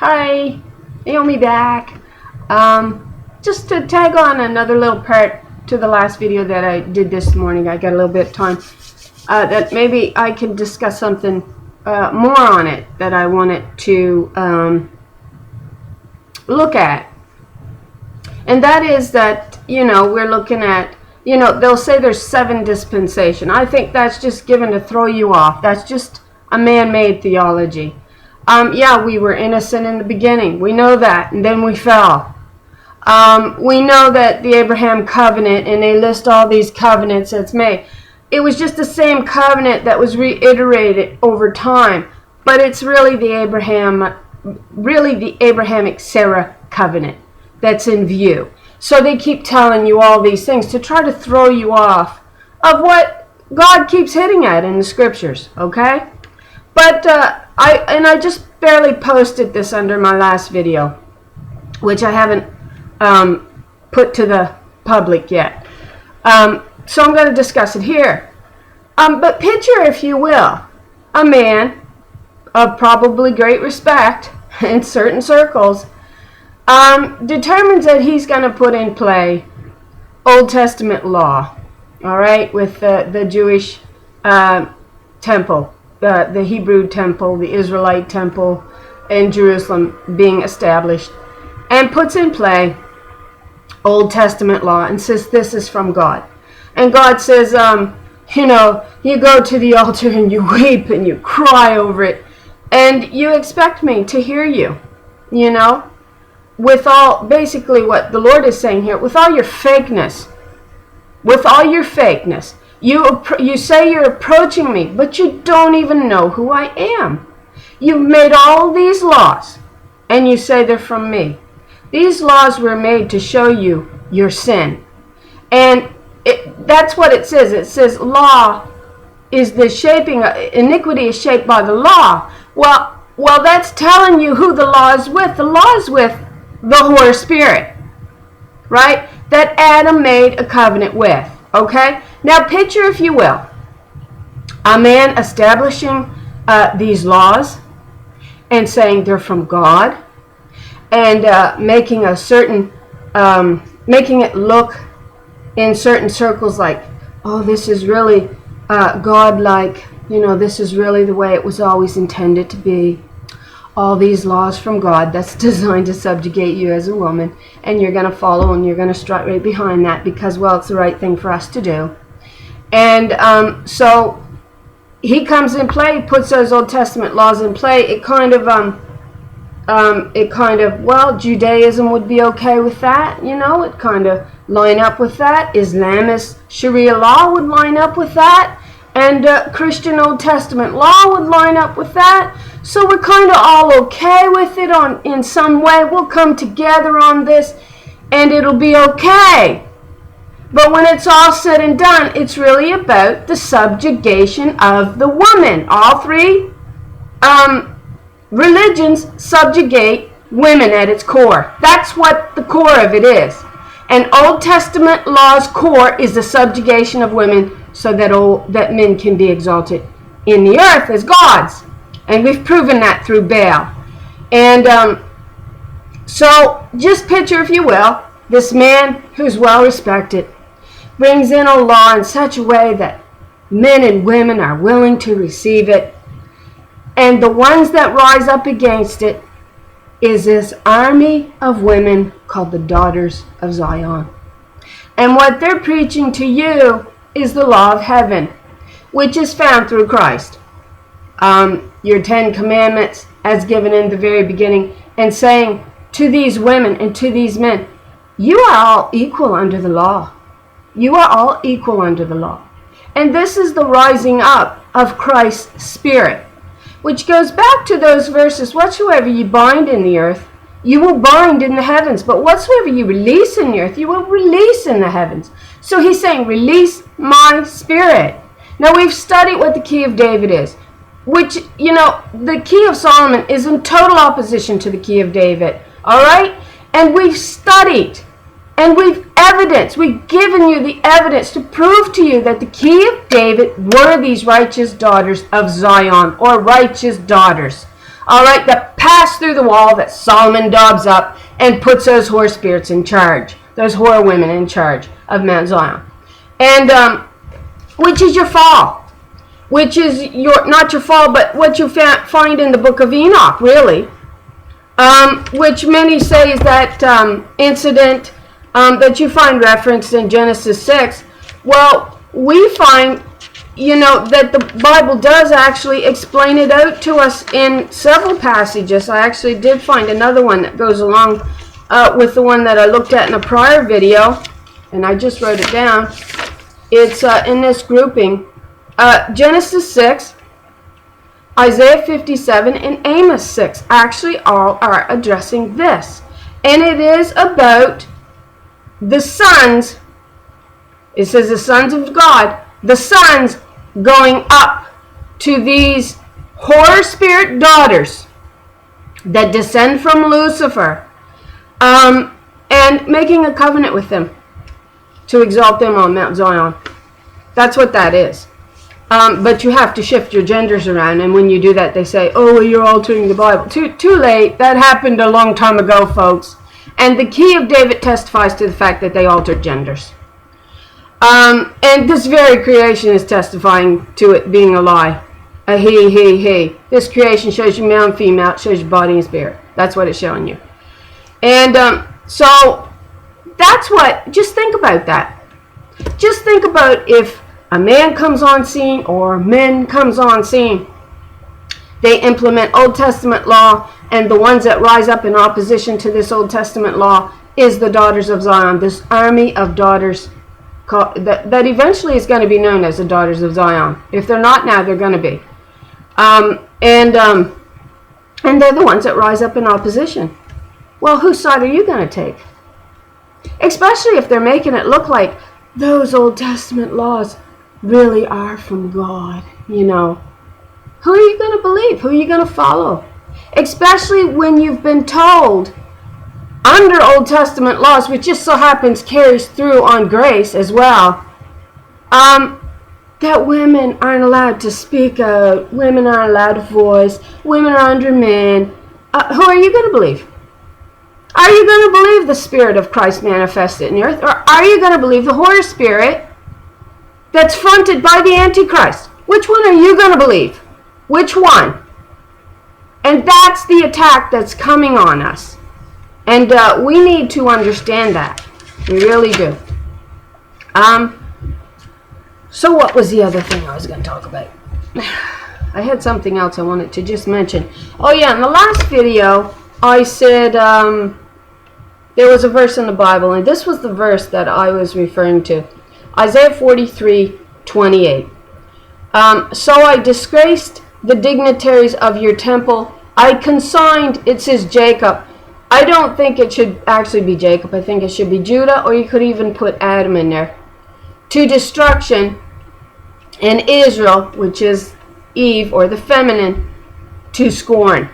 Hi, Naomi back. Just to tag on another little part to the last video that I did this morning. I got a little bit of time that maybe I can discuss something more on it that I wanted to look at. And that is that, we're looking at, they'll say there's 7 dispensation. I think that's just given to throw you off. That's just a man-made theology. Yeah, we were innocent in the beginning. We know that, and then we fell. We know that the Abraham covenant, and they list all these covenants that's made. It was just the same covenant that was reiterated over time, but it's really the Abrahamic Sarah covenant that's in view. So they keep telling you all these things to try to throw you off of what God keeps hitting at in the scriptures, okay? But I just barely posted this under my last video, which I haven't put to the public yet. So I'm going to discuss it here. But picture, if you will, a man of probably great respect in certain circles determines that he's going to put in play Old Testament law, all right, with the Jewish temple, the Hebrew temple, the Israelite temple in Jerusalem being established, and puts in play Old Testament law and says this is from God. And God says, you go to the altar and you weep and you cry over it, and you expect me to hear you, with all, basically what the Lord is saying here, with all your fakeness, you say you're approaching me, but you don't even know who I am. You've made all these laws, and you say they're from me. These laws were made to show you your sin. And that's what it says. It says law is the shaping, iniquity is shaped by the law. Well, that's telling you who the law is with. The law is with the Holy Spirit, right? That Adam made a covenant with, okay? Now picture, if you will, a man establishing these laws and saying they're from God, and making a certain, making it look in certain circles like, oh, this is really God-like, this is really the way it was always intended to be. All these laws from God that's designed to subjugate you as a woman, and you're going to follow and you're going to strut right behind that because, well, it's the right thing for us to do. And so he comes in play, puts those Old Testament laws in play. It kind of, well, Judaism would be okay with that, it kind of line up with that. Islamist Sharia law would line up with that. And Christian Old Testament law would line up with that. So we're kind of all okay with it in some way. We'll come together on this and it'll be okay. But when it's all said and done, it's really about the subjugation of the woman. All 3 religions subjugate women at its core. That's what the core of it is. And Old Testament law's core is the subjugation of women so that men can be exalted in the earth as gods. And we've proven that through Baal. And so just picture, if you will, this man who's well respected brings in a law in such a way that men and women are willing to receive it. And the ones that rise up against it is this army of women called the daughters of Zion. And what they're preaching to you is the law of heaven, which is found through Christ. Your 10 commandments as given in the very beginning, and saying to these women and to these men, you are all equal under the law. You are all equal under the law. And this is the rising up of Christ's Spirit, which goes back to those verses, whatsoever you bind in the earth, you will bind in the heavens. But whatsoever you release in the earth, you will release in the heavens. So he's saying, release my Spirit. Now we've studied what the key of David is, which, the key of Solomon is in total opposition to the key of David. All right? And we've studied, and we've given you the evidence to prove to you that the key of David were these righteous daughters of Zion, or righteous daughters. all right, that pass through the wall that Solomon daubs up and puts those whore spirits in charge, those whore women in charge of Mount Zion. And which is your fall, which is not your fall, but what you find in the book of Enoch, really, which many say is that incident that you find referenced in Genesis 6. Well, we find, that the Bible does actually explain it out to us in several passages. I actually did find another one that goes along with the one that I looked at in a prior video, and I just wrote it down. It's in this grouping. Genesis 6, Isaiah 57, and Amos 6 actually all are addressing this. And it is about the sons. It says the sons of God, the sons going up to these whore spirit daughters that descend from Lucifer, and making a covenant with them to exalt them on Mount Zion. That's what that is. But you have to shift your genders around, and when you do that, they say, oh, well, you're altering the Bible. Too late. That happened a long time ago, folks. And the key of David testifies to the fact that they altered genders. And this very creation is testifying to it being a lie. A he. This creation shows you male and female. It shows you body and spirit. That's what it's showing you. And so that's what, just think about that. Just think about if a man comes on scene or men comes on scene, they implement Old Testament law, and the ones that rise up in opposition to this Old Testament law is the daughters of Zion, this army of daughters that eventually is going to be known as the daughters of Zion. If they're not now, they're going to be. And they're the ones that rise up in opposition. Well, whose side are you going to take? Especially if they're making it look like those Old Testament laws really are from God, Who are you going to believe? Who are you going to follow? Especially when you've been told under Old Testament laws, which just so happens carries through on grace as well, that women aren't allowed to speak out, women aren't allowed to voice, women are under men. Who are you going to believe? Are you going to believe the Spirit of Christ manifested in the earth, or are you going to believe the whore spirit that's fronted by the Antichrist? Which one are you going to believe? Which one? And that's the attack that's coming on us. And we need to understand that. We really do. So what was the other thing I was going to talk about? I had something else I wanted to just mention. Oh yeah, in the last video, I said there was a verse in the Bible, and this was the verse that I was referring to. Isaiah 43:28. So I disgraced the dignitaries of your temple. I consigned, it says Jacob. I don't think it should actually be Jacob. I think it should be Judah, or you could even put Adam in there. To destruction, and Israel, which is Eve, or the feminine, to scorn.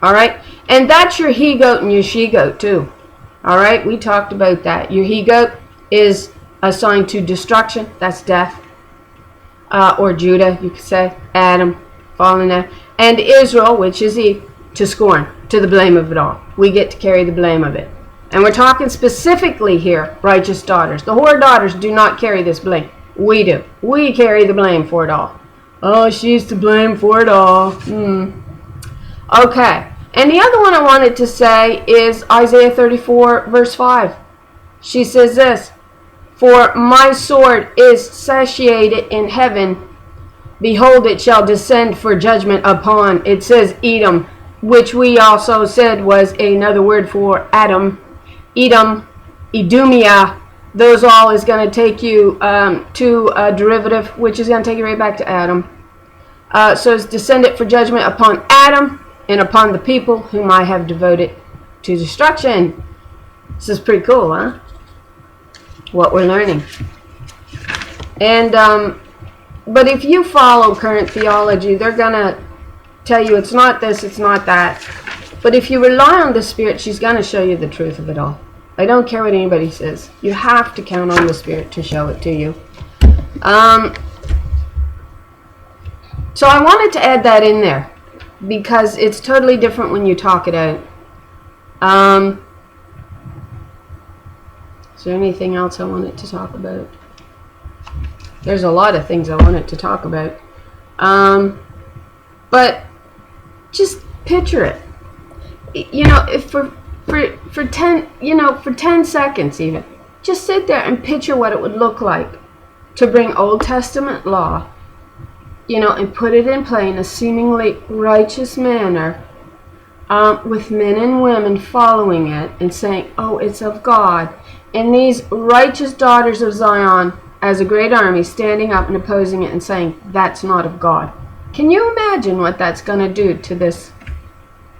Alright? And that's your he-goat and your she-goat too. Alright? We talked about that. Your he-goat is assigned to destruction. That's death. Or Judah, you could say. Adam, fallen there. And Israel, which is Eve, to scorn, to the blame of it all. We get to carry the blame of it. And we're talking specifically here, righteous daughters. The whore daughters do not carry this blame. We do. We carry the blame for it all. Oh, she's to blame for it all. Okay. And the other one I wanted to say is Isaiah 34, verse 5. She says this, for my sword is satiated in heaven. Behold, it shall descend for judgment upon, it says Edom, which we also said was another word for Adam. Edom, Idumia, those all is going to take you to a derivative, which is going to take you right back to Adam. So it's descended for judgment upon Adam and upon the people whom I have devoted to destruction. This is pretty cool, huh? What we're learning. And but if you follow current theology, they're going to tell you it's not this, it's not that. But if you rely on the Spirit, she's going to show you the truth of it all. I don't care what anybody says. You have to count on the Spirit to show it to you. So I wanted to add that in there. because it's totally different when you talk it out. Is there anything else I wanted to talk about? There's a lot of things I wanted to talk about. But just picture it. You know, if for 10 seconds even, just sit there and picture what it would look like to bring Old Testament law, you know, and put it in play in a seemingly righteous manner, with men and women following it and saying, oh, it's of God. And these righteous daughters of Zion as a great army standing up and opposing it and saying, that's not of God. Can you imagine what that's going to do to this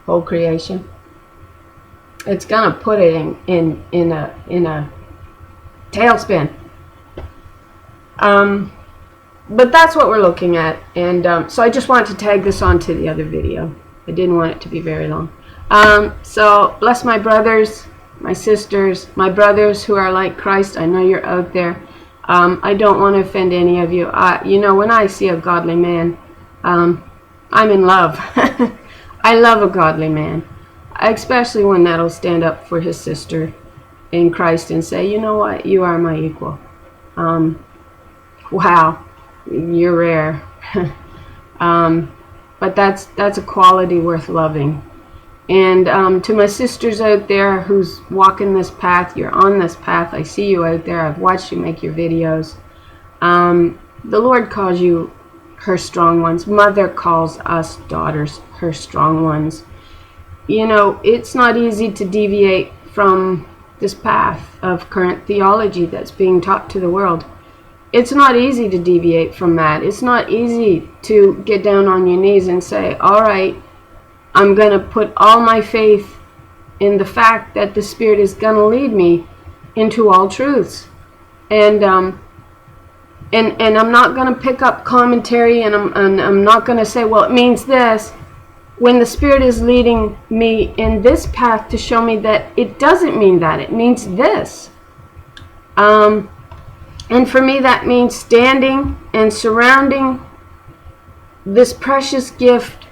whole creation? It's going to put it in a tailspin. But that's what we're looking at. And so I just wanted to tag this on to the other video. I didn't want it to be very long. So bless my brothers, my sisters, my brothers who are like Christ. I know you're out there. I don't want to offend any of you. You know, when I see a godly man, I'm in love. I love a godly man, especially one that'll stand up for his sister in Christ and say, you know what, you are my equal. Wow, you're rare. But that's a quality worth loving. And to my sisters out there who's walking this path, you're on this path. I see you out there. I've watched you make your videos. The Lord calls you her strong ones. Mother calls us daughters her strong ones. You know, it's not easy to deviate from this path of current theology that's being taught to the world. It's not easy to deviate from that. It's not easy to get down on your knees and say, all right, I'm going to put all my faith in the fact that the Spirit is going to lead me into all truths. And I'm not going to pick up commentary, and I'm not going to say, well, it means this, when the Spirit is leading me in this path to show me that it doesn't mean that. It means this. And for me, that means standing and surrounding this precious gift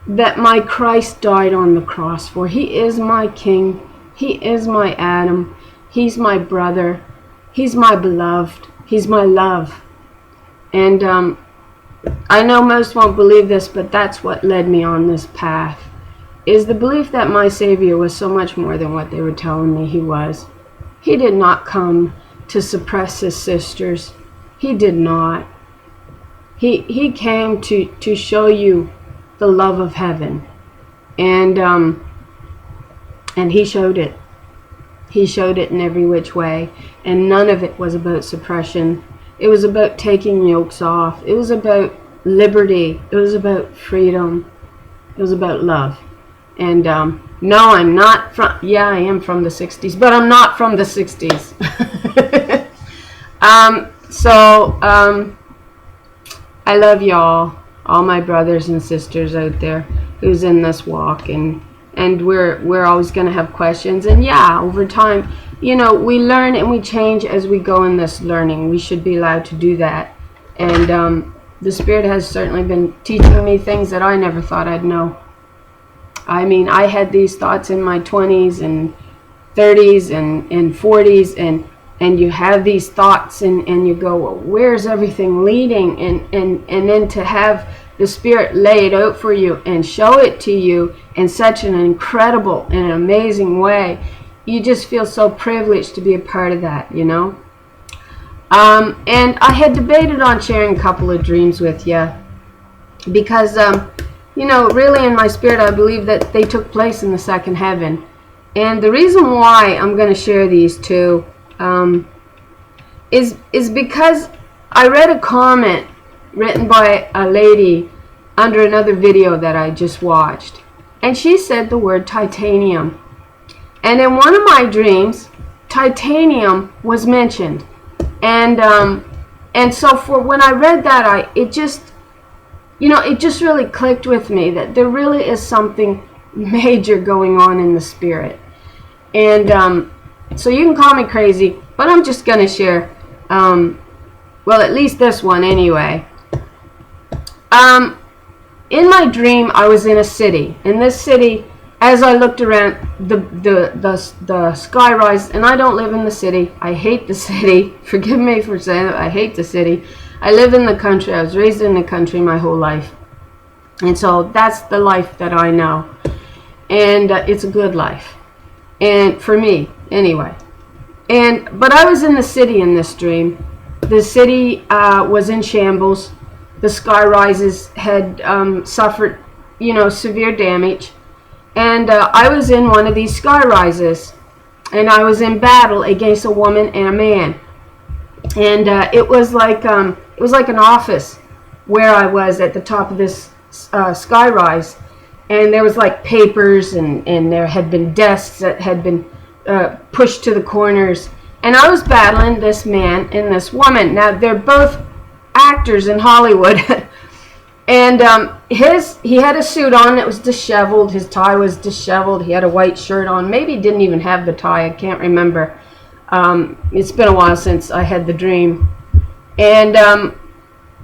that my Christ died on the cross for. He is my King. He is my Adam. He's my brother. He's my beloved. He's my love. And I know most won't believe this, but that's what led me on this path, is the belief that my Savior was so much more than what they were telling me he was. He did not come to suppress his sisters. He did not. He came to show you the love of heaven, and he showed it. He showed it in every which way, and none of it was about suppression. It was about taking yokes off. It was about liberty. It was about freedom. It was about love. And no, I'm not from, yeah, I am from the 60s, but I'm not from the 60s. I love y'all, all my brothers and sisters out there who's in this walk, and we're always going to have questions. And yeah, over time, you know, we learn and we change as we go in this learning. We should be allowed to do that. And the Spirit has certainly been teaching me things that I never thought I'd know. I mean, I had these thoughts in my 20s and 30s and 40s, and you have these thoughts, and you go, well, where's everything leading? And then to have the Spirit lay it out for you and show it to you in such an incredible and amazing way, you just feel so privileged to be a part of that, you know. And I had debated on sharing a couple of dreams with you, because you know, really in my spirit I believe that they took place in the second heaven. And the reason why I'm going to share these two is because I read a comment written by a lady under another video that I just watched, and she said the word titanium. And in one of my dreams, titanium was mentioned. And so for when I read that, it just really clicked with me that there really is something major going on in the Spirit. And so you can call me crazy, but I'm just going to share, well, at least this one anyway. in my dream, I was in a city. In this city, as I looked around, the sky rise, and I don't live in the city. I hate the city. Forgive me for saying that. I hate the city. I live in the country. I was raised in the country my whole life. And so that's the life that I know. And it's a good life. And for me, anyway. But I was in the city in this dream. The city was in shambles. The sky rises had suffered, severe damage. And I was in one of these sky rises. And I was in battle against a woman and a man. And it was like an office where I was at the top of this sky rise. And there was like papers, and there had been desks that had been pushed to the corners. And I was battling this man and this woman. Now, they're both actors in Hollywood. And he had a suit on that was disheveled. His tie was disheveled. He had a white shirt on. Maybe he didn't even have the tie. I can't remember. It's been a while since I had the dream.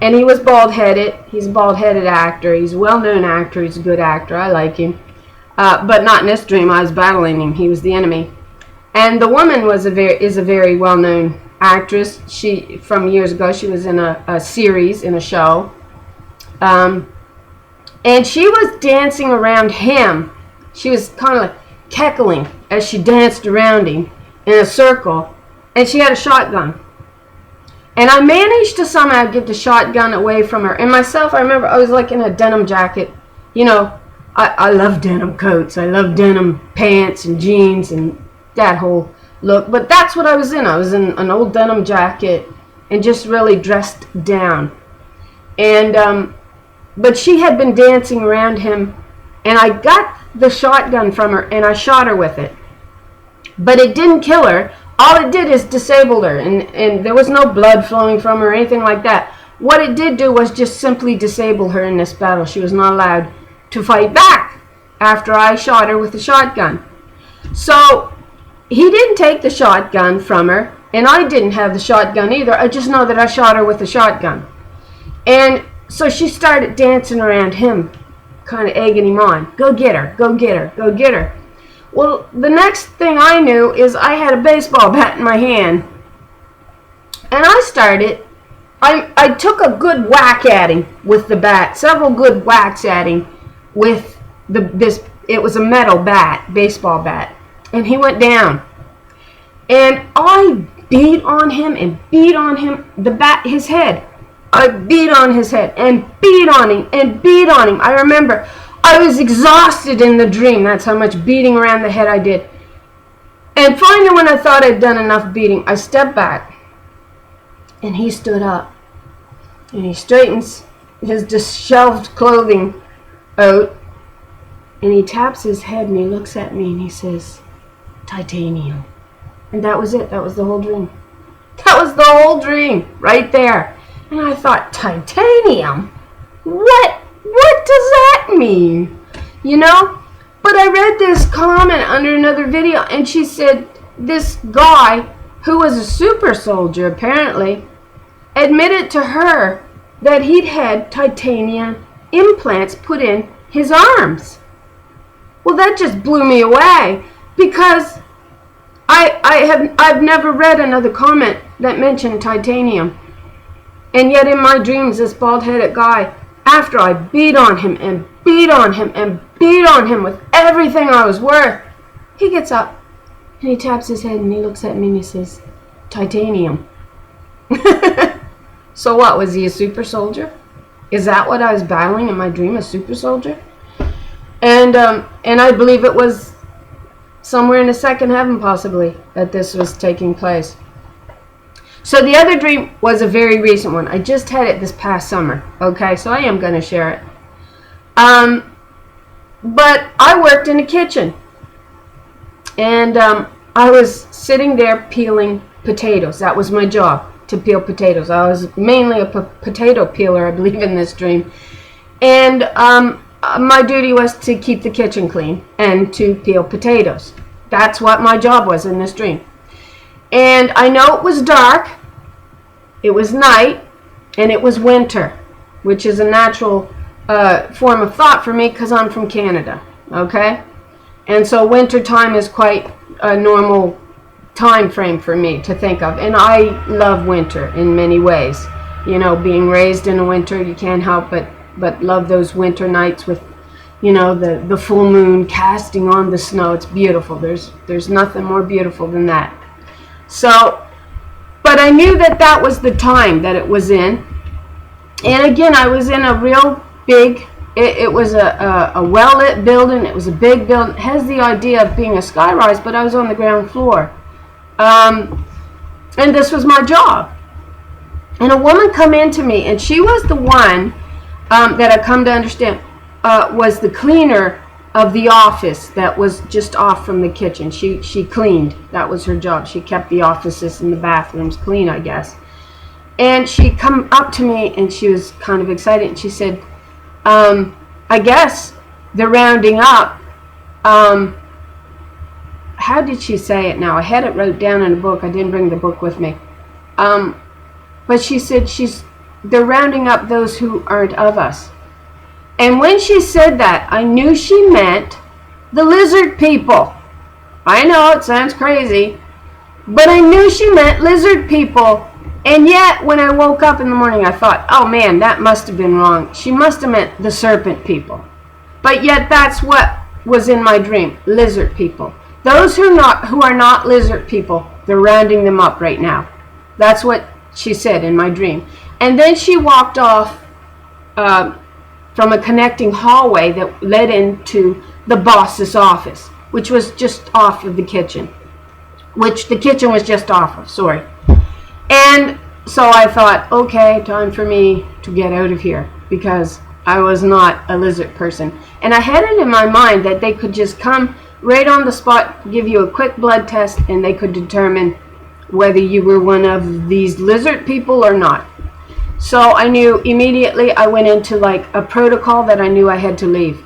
And he was bald-headed. He's a bald-headed actor. He's a well-known actor. He's a good actor. I like him. But not in this dream. I was battling him. He was the enemy. And the woman is a very well-known actress. She, from years ago, she was in a series, in a show. And she was dancing around him. She was kind of like cackling as she danced around him in a circle. And she had a shotgun. And I managed to somehow get the shotgun away from her. And myself, I remember I was like in a denim jacket. I love denim coats. I love denim pants and jeans and that whole look. But that's what I was in. I was in an old denim jacket and just really dressed down. And but she had been dancing around him, and I got the shotgun from her and I shot her with it. But it didn't kill her. All it did is disabled her, and there was no blood flowing from her or anything like that. What it did do was just simply disable her in this battle. She was not allowed to fight back after I shot her with the shotgun. So he didn't take the shotgun from her, and I didn't have the shotgun either. I just know that I shot her with the shotgun. And so she started dancing around him, kind of egging him on. Go get her, go get her, go get her. Well, the next thing I knew is I had a baseball bat in my hand. And I took a good whack at him with the bat, several good whacks at him with it was a metal bat, baseball bat. And he went down. And I beat on him and beat on him, his head. I beat on his head and beat on him and beat on him. I remember I was exhausted in the dream. That's how much beating around the head I did. And finally, when I thought I'd done enough beating, I stepped back. And he stood up. And he straightens his disheveled clothing out. And he taps his head and he looks at me and he says, titanium. And that was it. That was the whole dream. That was the whole dream right there. And I thought, titanium? What does that mean? But I read this comment under another video, and she said this guy, who was a super soldier apparently, admitted to her that he'd had titanium implants put in his arms. Well, that just blew me away, because I've never read another comment that mentioned titanium. And yet in my dreams, this bald-headed guy, after I beat on him and beat on him and beat on him with everything I was worth, he gets up and he taps his head and he looks at me and he says, titanium. So what, was he a super soldier? Is that what I was battling in my dream, a super soldier? And I believe it was somewhere in the second heaven, possibly, that this was taking place. So the other dream was a very recent one. I just had it this past summer. Okay, so I am going to share it. But I worked in a kitchen. And I was sitting there peeling potatoes. That was my job, to peel potatoes. I was mainly a potato peeler, I believe, in this dream. And my duty was to keep the kitchen clean and to peel potatoes. That's what my job was in this dream. And I know it was dark, it was night, and it was winter, which is a natural form of thought for me because I'm from Canada, okay? And so winter time is quite a normal time frame for me to think of. And I love winter in many ways. You know, being raised in the winter, you can't help but love those winter nights with, you know, the full moon casting on the snow. It's beautiful. There's nothing more beautiful than that. So, but I knew that that was the time that it was in. And again, I was in a real big, it was a well-lit building. It was a big building. It has the idea of being a skyrise, but I was on the ground floor. And this was my job. And a woman come into me, and she was the one that I come to understand was the cleaner of the office that was just off from the kitchen. She cleaned. That was her job. She kept the offices and the bathrooms clean, I guess. And she come up to me, and she was kind of excited, and she said, I guess they're rounding up. How did she say it now? I had it wrote down in a book. I didn't bring the book with me. But she said they're rounding up those who aren't of us. And when she said that, I knew she meant the lizard people. I know it sounds crazy, but I knew she meant lizard people. And yet, when I woke up in the morning, I thought, oh man, that must have been wrong. She must have meant the serpent people. But yet, that's what was in my dream, lizard people. Those who are not lizard people, they're rounding them up right now. That's what she said in my dream. And then she walked off from a connecting hallway that led into the boss's office, which was just off of the kitchen. Which the kitchen was just off of, sorry. And so I thought, okay, time for me to get out of here, because I was not a lizard person. And I had it in my mind that they could just come right on the spot, give you a quick blood test, and they could determine whether you were one of these lizard people or not. So I knew immediately, I went into like a protocol that I knew I had to leave.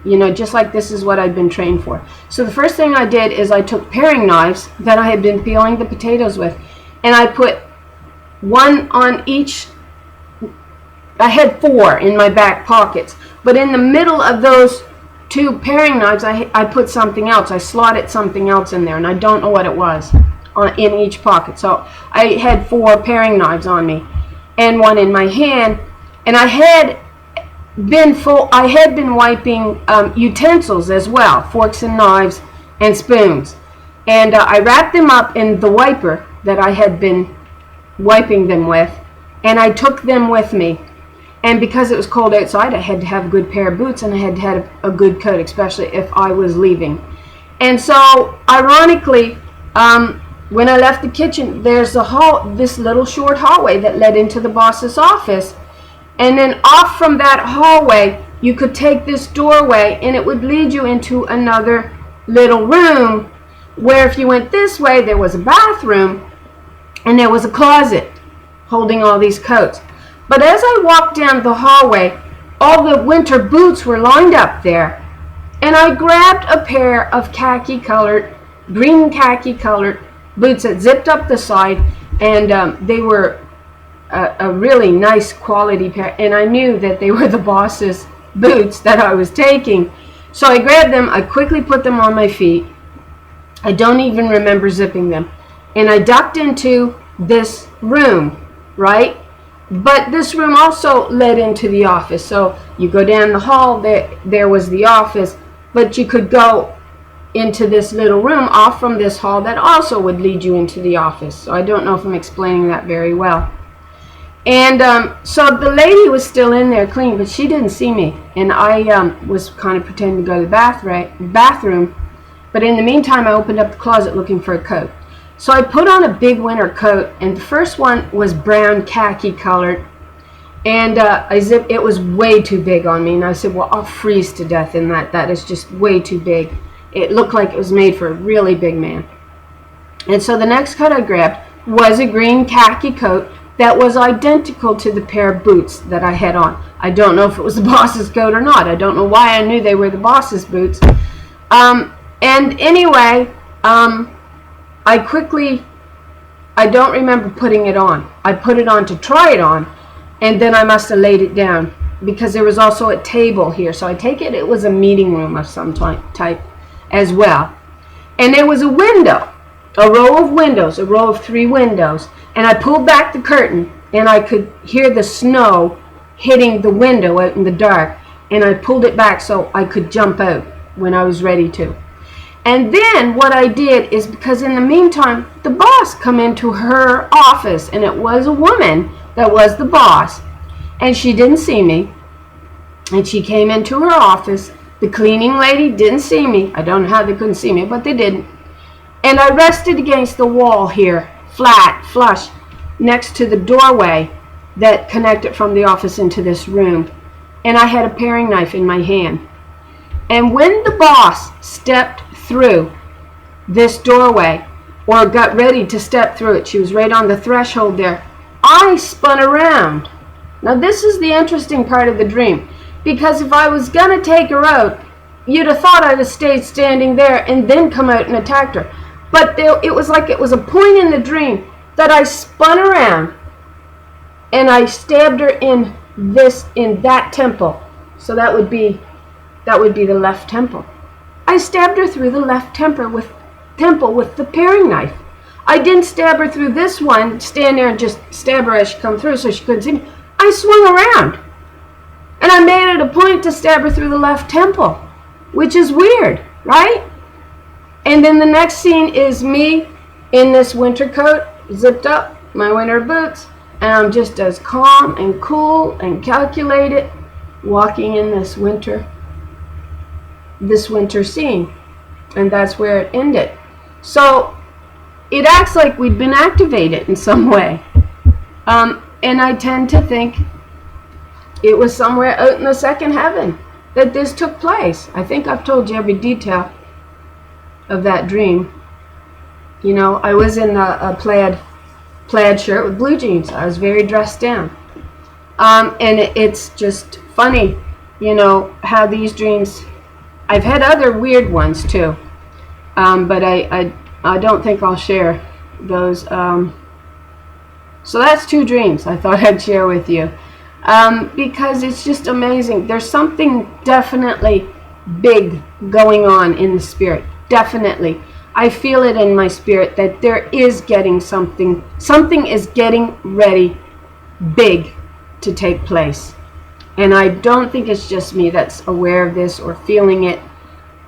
You know, just like this is what I'd been trained for. So the first thing I did is I took paring knives that I had been peeling the potatoes with, and I put one on each. I had 4 in my back pockets, but in the middle of those 2 paring knives, I put something else. I slotted something else in there, and I don't know what it was in each pocket. So I had 4 paring knives on me, and one in my hand, and I had been wiping utensils as well, forks and knives and spoons, and I wrapped them up in the wiper that I had been wiping them with, and I took them with me. And because it was cold outside, I had to have a good pair of boots, and I had to have a good coat, especially if I was leaving. And so, ironically, when I left the kitchen, there's this little short hallway that led into the boss's office. And then off from that hallway, you could take this doorway, and it would lead you into another little room, where if you went this way, there was a bathroom, and there was a closet holding all these coats. But as I walked down the hallway, all the winter boots were lined up there, and I grabbed a pair of green khaki colored boots that zipped up the side, and they were a really nice quality pair, and I knew that they were the boss's boots that I was taking. So I grabbed them, I quickly put them on my feet. I don't even remember zipping them. And I ducked into this room, right? But this room also led into the office. So you go down the hall, there was the office, but you could go into this little room off from this hall that also would lead you into the office. So I don't know if I'm explaining that very well. And so the lady was still in there cleaning, but she didn't see me. And I was kind of pretending to go to the bathroom. But in the meantime, I opened up the closet looking for a coat. So I put on a big winter coat, and the first one was brown khaki colored, and it was way too big on me, and I said, well, I'll freeze to death in that. That is just way too big. It looked like it was made for a really big man. And so the next coat I grabbed was a green khaki coat that was identical to the pair of boots that I had on. I don't know if it was the boss's coat or not. I don't know why I knew they were the boss's boots. And anyway, I don't remember putting it on. I put it on to try it on, and then I must have laid it down because there was also a table here. So I take it was a meeting room of some type as well. And there was a window, a row of windows, a row of 3 windows. And I pulled back the curtain, and I could hear the snow hitting the window out in the dark. And I pulled it back so I could jump out when I was ready to. And then what I did is, because in the meantime, the boss come into her office, and it was a woman that was the boss. And she didn't see me. And she came into her office. The cleaning lady didn't see me. I don't know how they couldn't see me, but they didn't. And I rested against the wall here, flat, flush, next to the doorway that connected from the office into this room. And I had a paring knife in my hand. And when the boss stepped through this doorway, or got ready to step through it, she was right on the threshold there, I spun around. Now this is the interesting part of the dream, because if I was going to take her out, you'd have thought I'd have stayed standing there and then come out and attacked her. But it was like it was a point in the dream that I spun around and I stabbed her in that temple. So that would be the left temple. I stabbed her through the left temple with the paring knife. I didn't stab her through this one, stand there and just stab her as she come through so she couldn't see me. I swung around. And I made it a point to stab her through the left temple, which is weird, right? And then the next scene is me in this winter coat, zipped up, my winter boots, and I'm just as calm and cool and calculated walking in this winter scene. And that's where it ended. So it acts like we'd been activated in some way. And I tend to think it was somewhere out in the second heaven that this took place. I think I've told you every detail of that dream. You know, I was in a plaid shirt with blue jeans. I was very dressed down. And it's just funny, you know, how these dreams, I've had other weird ones too. But I don't think I'll share those. So that's 2 dreams I thought I'd share with you. Because it's just amazing. There's something definitely big going on in the spirit. Definitely. I feel it in my spirit that there is getting something is getting ready, big, to take place. And I don't think it's just me that's aware of this or feeling it.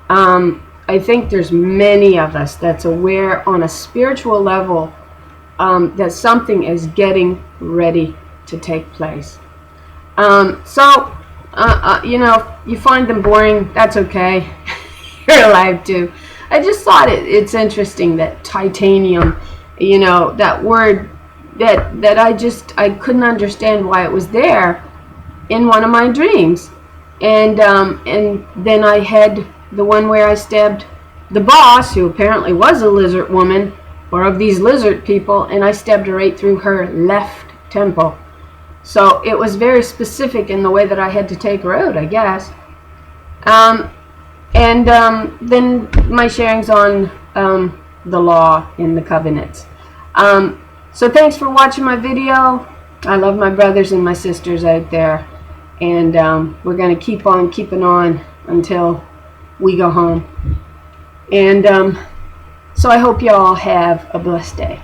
I think there's many of us that's aware on a spiritual level that something is getting ready to take place. You know, you find them boring, that's okay. You're alive too. I just thought it's interesting that titanium, you know, that word that I couldn't understand why it was there in one of my dreams. And then I had the one where I stabbed the boss, who apparently was a lizard woman, or of these lizard people, and I stabbed her right through her left temple. So it was very specific in the way that I had to take her out, I guess. Then my sharings on the law in the covenants. So thanks for watching my video. I love my brothers and my sisters out there. And we're going to keep on keeping on until we go home. And so I hope you all have a blessed day.